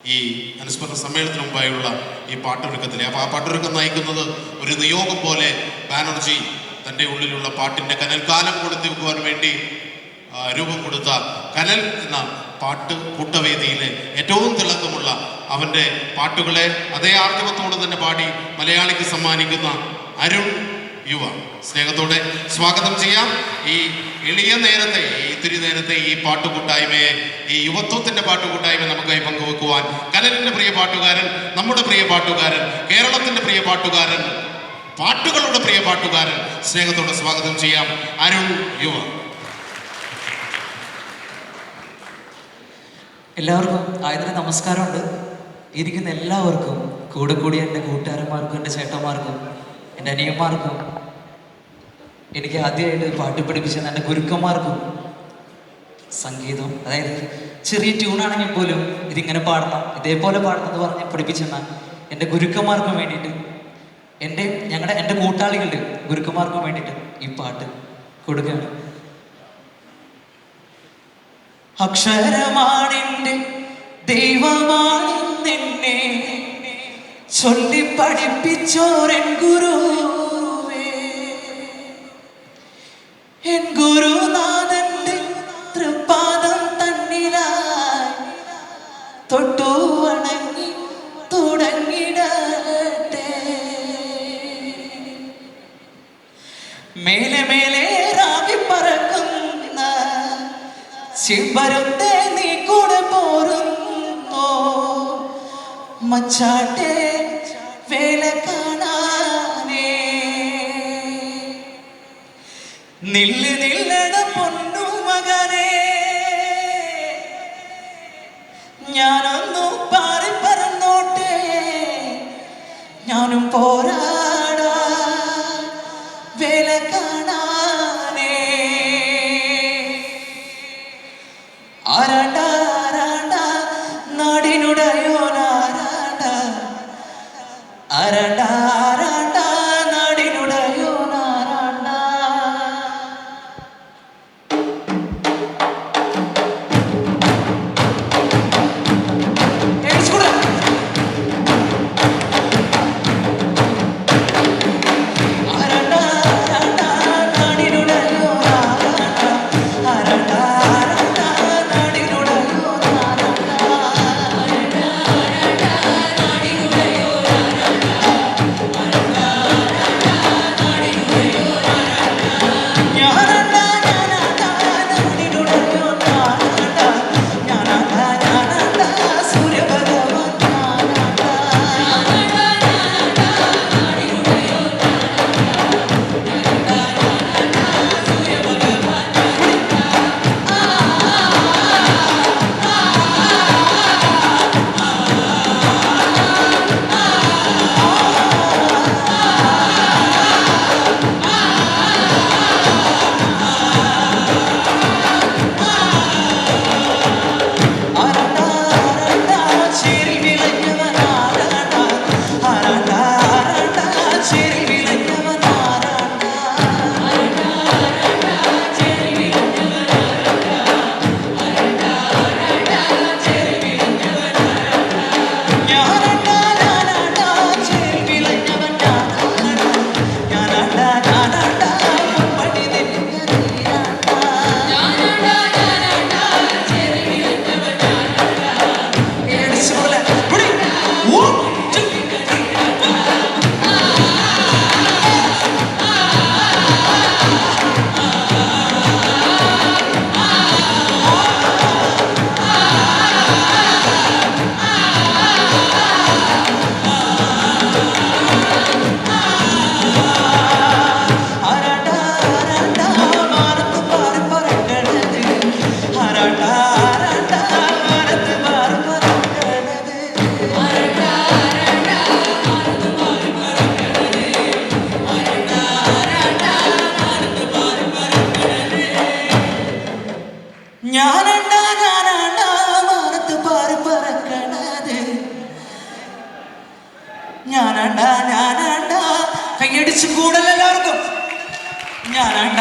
ഈ അനുസ്മരണ സമ്മേളനത്തിന് മുമ്പായുള്ള ഈ പാട്ടൊരുക്കത്തിലെ ആ പാട്ടൊരുക്കം നയിക്കുന്നത് ഒരു നിയോഗം പോലെ ബാനർജി തൻ്റെ ഉള്ളിലുള്ള പാട്ടിൻ്റെ കനൽക്കാലം കൊടുത്തു വെക്കുവാൻ വേണ്ടി രൂപം കൊടുത്ത കനൽ എന്ന പാട്ട് കൂട്ടവേദിയിലെ ഏറ്റവും തിളക്കമുള്ള അവൻ്റെ പാട്ടുകളെ അതേ ആർജവത്തോടെ തന്നെ പാടി മലയാളിക്ക് സമ്മാനിക്കുന്ന അരുൺ യുവ സ്നേഹത്തോടെ സ്വാഗതം ചെയ്യാം. ഈ എളിയ നേരത്തെ ഇത്തിരി നേരത്തെ ഈ പാട്ടുകൂട്ടായ്മയെ, ഈ യുവത്വത്തിന്റെ പാട്ടുകൂട്ടായ്മ നമുക്കായി പങ്കുവെക്കുവാൻ കനലിന്റെ പ്രിയ പാട്ടുകാരൻ, നമ്മുടെ പ്രിയ പാട്ടുകാരൻ, കേരളത്തിന്റെ പ്രിയ പാട്ടുകാരൻ, പാട്ടുകളുടെ പ്രിയ പാട്ടുകാരൻ, സ്നേഹത്തോടെ സ്വാഗതം ചെയ്യാം അരുൺ യുവ. എല്ലാവർക്കും ആയതിന് നമസ്കാരമുണ്ട്. ഇരിക്കുന്ന എല്ലാവർക്കും, കൂടെ കൂടി എൻ്റെ കൂട്ടുകാരന്മാർക്കും എൻ്റെ ചേട്ടന്മാർക്കും എൻ്റെ അനിയന്മാർക്കും എനിക്ക് ആദ്യമായിട്ട് പാട്ട് പഠിപ്പിച്ചത് എൻ്റെ ഗുരുക്കന്മാർക്കും സംഗീതം, അതായത് ചെറിയ ട്യൂണാണെങ്കിൽ പോലും ഇതിങ്ങനെ പാടണം, ഇതേപോലെ പാടണം എന്ന് പറഞ്ഞ് പഠിപ്പിച്ചെന്ന എൻ്റെ ഗുരുക്കന്മാർക്കും വേണ്ടിയിട്ട്, എൻ്റെ കൂട്ടാളികളുടെ ഗുരുക്കന്മാർക്കും വേണ്ടിയിട്ട് ഈ പാട്ട് കൊടുക്കുകയാണ്. അക്ഷരമാണെൻ്റെ ദൈവമാണെന്നെ ചൊല്ലി പഠിപ്പിച്ചോരൻ ഗുരുവേ, എൻ ഗുരുനാഥന്റെ തൃപ്പാദം തന്നിലായി തൊട്ടു വണങ്ങി തുടങ്ങിടട്ടെ. മേലെ മേലെ രാവി പറക്കുന്ന ചിമ്പരത്തെ നീ കൂടെ പോരുന്നോ മച്ചാട്ടെ വേല കാണാനേ. നില്ലട പൊന്നു മകനേ, ഞാനൊന്നു പാറി പറന്നോട്ടെ, ഞാനും പോരാടാ വേല കാണാനേ. ആരാണ്ട ആരാണ്ട നാടിനുടയോനാരാണ്ട, ആരാണ്ട ആരാണ്ട നാടിനുടയോനാരാണ്ട. ഞാനാണ്ട ഞാനാണ്ട കൈയടിച്ച് കൂടല്ല എല്ലാവർക്കും. ഞാനാണ്ട